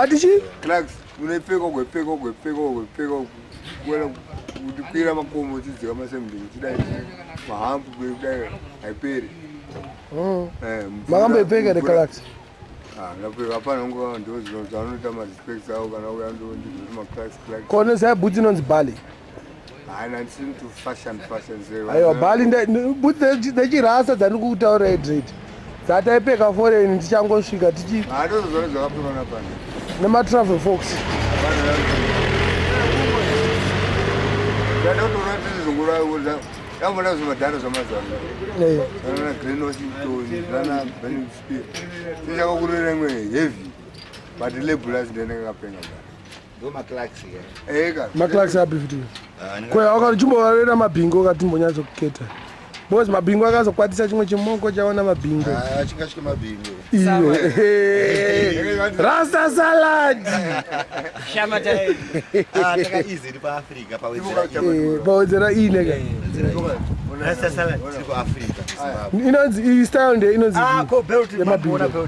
atichi Clarks unaipeka kwela kukwira makomo chidzika masembingi chidai mahambu kudai haiperi makamboipeka Clarks ndapeka hapana ngo ndozvanoita marespects avo kana uya ndondizvoti maclarks kone zai-boots inonzi Bali haina ndisini to fashion aiwa Bali boots dzechirasa dzandiri kutaura edred dzataipeka foreign tichangosvika tichi ndozvone zvakapfekwa napana nematravel fox ndaotoona tizizungura yambona zvimadhara zvamazana ana greenwashington ana burning spear tichakakurira imwe heavy but label ndinengakapenga maclarks api futi ukachimbovarera mabhingo katimbonyatsokuketa because mabhingo akazokwatisa chimwe chimoko chaona mabhingo chingashike mabhingo iwe rasta salad easy pa Africa pawedzera ineka rasta salad pa Africa inonzi iyi style nde inonzi yemabhingo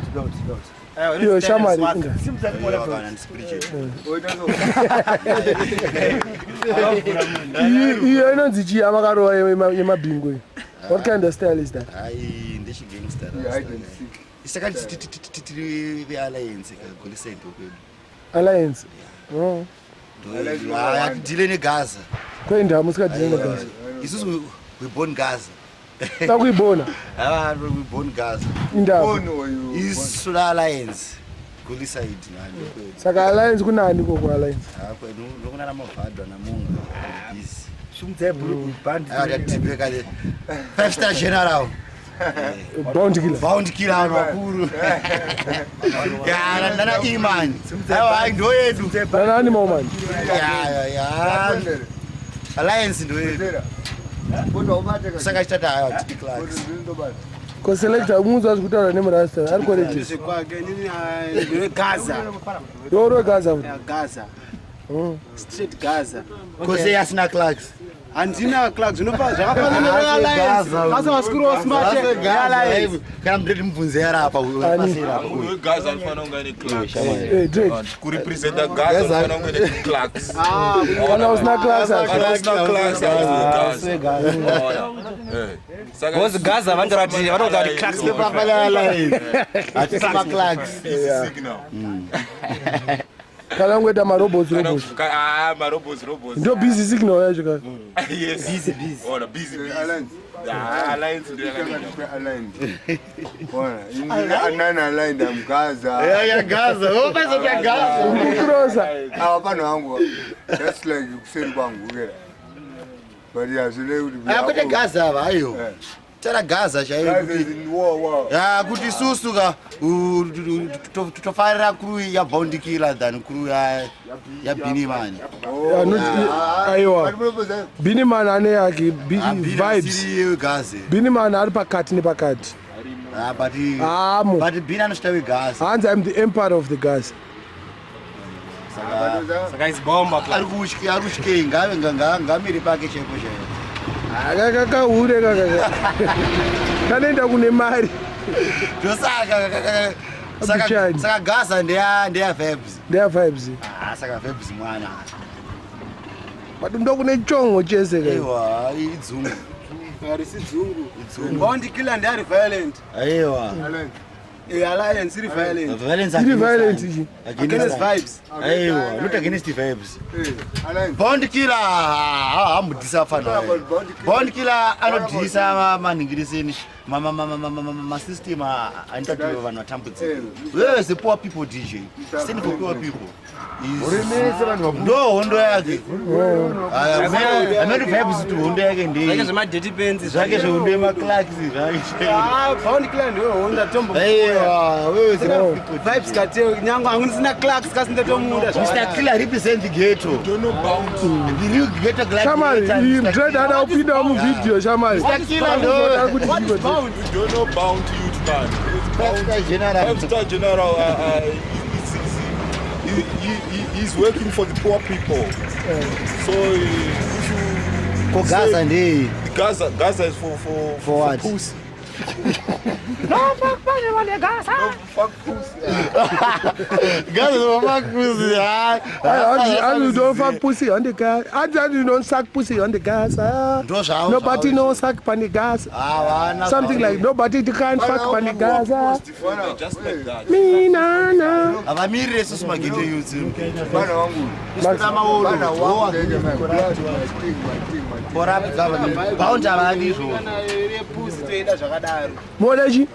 iyo shamari iyo inonzi chii amakarowa yemabhingo iyi. What kind of style is that? Ndechigangster isaka tiri vealliance kagoliside Alliance dile negaza kwenda musikadile negaza isusu we born Gaza takuibona we born Gaza indaba isula alliance goliside nani saka alliance kunani koko alliance hapo nokuna namavhadwa namunga busy shumtse blue band atipeka 5-star general bound killer makuru ya ndana imani hayi ndo yedu nani maumani ya alliance ndo yedu saka chitata hayo Clarks ko selector umuzwa kutaura nemurasta ari koreji kwake nini Gaza yoro Gaza Gaza straight Gaza kose yasina Clarks andina Clarks unopa zvakafanana Gaza wasikuru smart Gaza kana mdredi mvunze yara apa pasira apa Gaza anofana kunga ine Clarks ku represent Gaza anofana kunga ine Clarks kana usina Clarks saka was Gaza vandarati vanogara Clarks pepapala line ati sama Clarks signal kana ngoita marobots marobots ndo busy signal yacho ka yes busy ora busy alliance ndio alliance bona anana line amgaza ya Gaza basa ya Gaza ukrosa hapana wangu that's like kuseri kwangu kera but yazile akuti Gaza hayo tara Gaza chaiyo ya kuti susuka tutofarira crew ya bound killer than crew ya Binimani aiwa Binimani ane yake vibes Gaza Binimani ari pakati nepakati but Bina anoshitawe Gaza hanzi I'm the emperor of the Gaza saka is bomba ari kushike ngamiri pake chepo kakakahure kanoenda kune mari saka Gaza ndeya vibes saka vibes mwana but ndo kune chongo chese aiwa idzungu arisi dzungu bound killer ndari violent aiwa alliance iri violent against vibes aiwa not against vibes bound killer hamudisa fana bound killer anodisa manhingiriseni system anoita kuti vanhu vatambudzike wewe the poor people DJ stand for poor people ndo hondo yake amene vibes to hondo yake like zvema dirty pants zvake zvohondo yemaClarks zvake bound killer ndo hondo tombo wewe the vibes kate nyango angisina Clarks kasinde tomunda Mr. Killer represent the ghetto don't know bound the ghetto Clarks shamari dread ana upinda mu video shamari Mr. Killer ndo you don't know bound youth man Five-star general he's working for the poor people so if you Gaza ndey Gaza is for what? pussy No fuck pussy on the gas. Gaza no fuck pussy. You don't fuck pussy on the gas. You don't suck pussy on the gas. Nobody knows suck on the gas. Something like nobody can't fuck on the gas. Just like that. Me na. Avamiri resu smagete YouTube. Bana wangu. Bana wangu. Bora government. Bound avani zvo. Pussy toida zvakadaro. Modaji.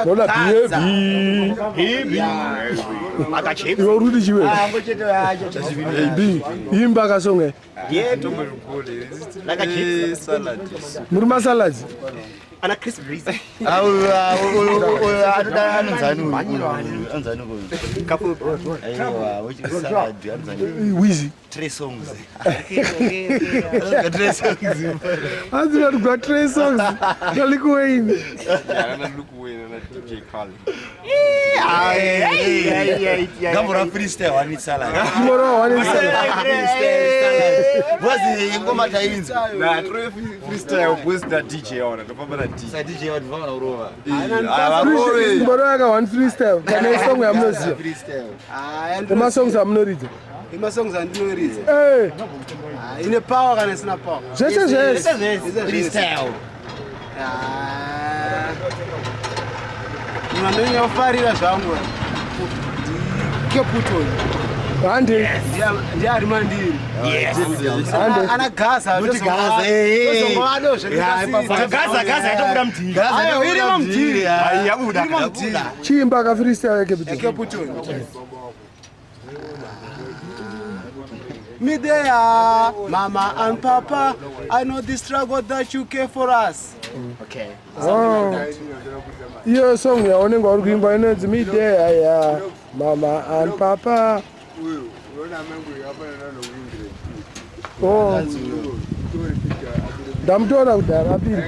Nona baby. Akachips. Yo rudi chiwe. Ngochete yacho chazivini. Baby. Imba kasonge. Yeah, like a chips. Salad. Murma salads. And a crisp breeze. Couple. Wheezy. 3 songs. As you got 3 songs. Look away. Look away and DJ Kali. Gamora freestyle wani salad. Tomorrow one is What's ngoma tainzi? Na freestyle with that DJ on. Ndopamba DJ. Sa DJ wadvana urova. tomorrow I got one freestyle. Can I song I'm not sure. Freestyle. My songs I'm not reading. Ima songs andinoridza. Hey. Ine power kana sina power. Yes. Freestyle. Mwananya ufarira zvangu. Keputo. Ande. Ndiari mandiri. Yes. Ana gaza. Kuti gaza. Zongwado zvekasi. Gaza itobuda mudhiri. Ayo iri mamudhiri. Yabuda. Chimba ka freestyle Keputo. Me there, Mama and Papa. I know the struggle that you care for us. Okay. Your song ya onenga uri kuimba inonzi me there ya Mama and Papa. Oh. Ndamtora kudhara pili.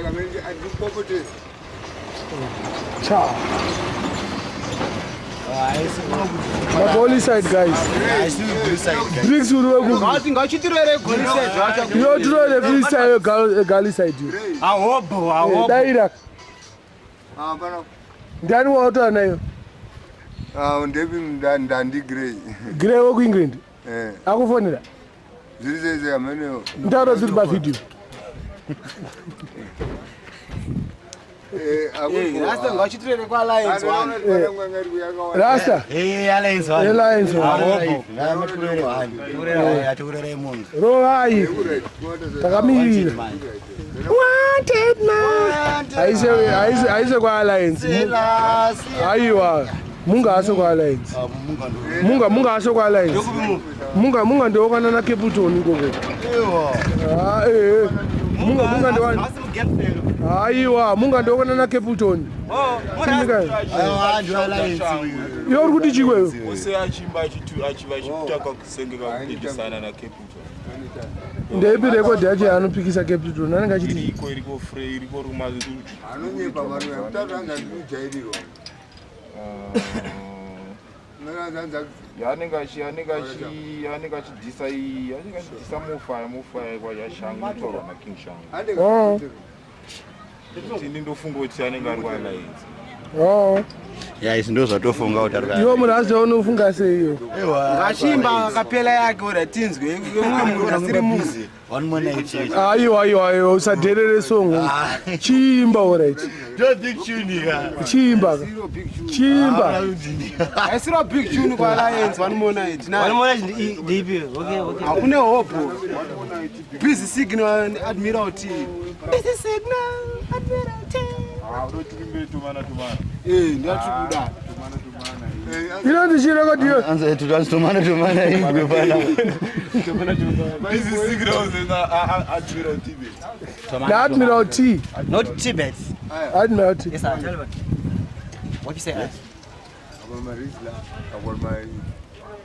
Ciao. The holy side guys. Bricks will work. Ngachitirere goli side. You throw the freestyle gali side. Ahobo. Daira. Bana. Ndani waota nayo. Ndebi ndandi grey. Grey wo ku England. Akufonera. Zirize amene. Ndaro ziri pa video. Rasta ngachitirere kwa Alliance one. Rasta. Alliance one. Alliance one. Ngamatulere wani. Aturere munhu. Rohai. Takamira. Wanted man. Aise kwa Alliance. Aiwa. Munga aso kwa Alliance. Munga aso kwa Alliance. Munga ndo kana na Caputon gogo. Munga ndo wani. Aiwa, munga ndo kana na Caputon. Yor kuti chikwe. Ose achimba achitaka kusengeka kudisana na Caputon. Ndebi record yacho anopikisa Caputon. Nani ngachiti? Iriko free, iriko ruma zuchu. Anonyepa vanhu mutazanga kujairiro. Yanenge achidisa mufa kwa yashangu kutorwa na King Shangu. Tini ndofunga kuti anenge ari kwa-Alliance. Ya isi ndo zvatofunga kuti ari Iwo munhu aziva unofunga sei iyo. Ngachimba akapela yake ura tinzwe. Umwe asiri muzi. One more night. Aiwa usadherere song. Chimba alright. Don't big tune ya. Chimba. Asira big tune kwa Alliance one more night. One more debut. Okay. Akune hope. Busy signal Admiralty. Busy signal Admiralty. Tumana. Ndiyatukuda. Inonzi chirecord iyo. Anza tumana ingwe pala. Busy signals in Admiral Tibet. The Admiral T. Not Tibet. Admiral T. Yes, I'll tell you what you say. About my Rizla, about my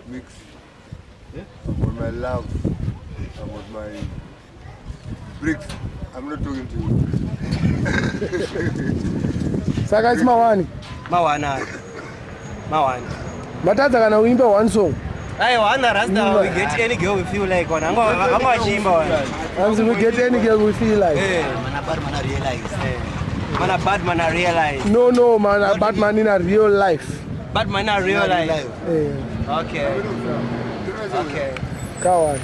mix, about my love, about my bricks. I'm not talking to you. Saka it's Mawani. Matadza kana uimba one song. One Rasta, we get any girl we feel like one. I'm going to chimba one. We get any girl we feel like. Mana realize. Man, a bad man, I realize. No, man, a bad man in a real life. Bad man, I realize. Yeah. Okay. Okay. Coward.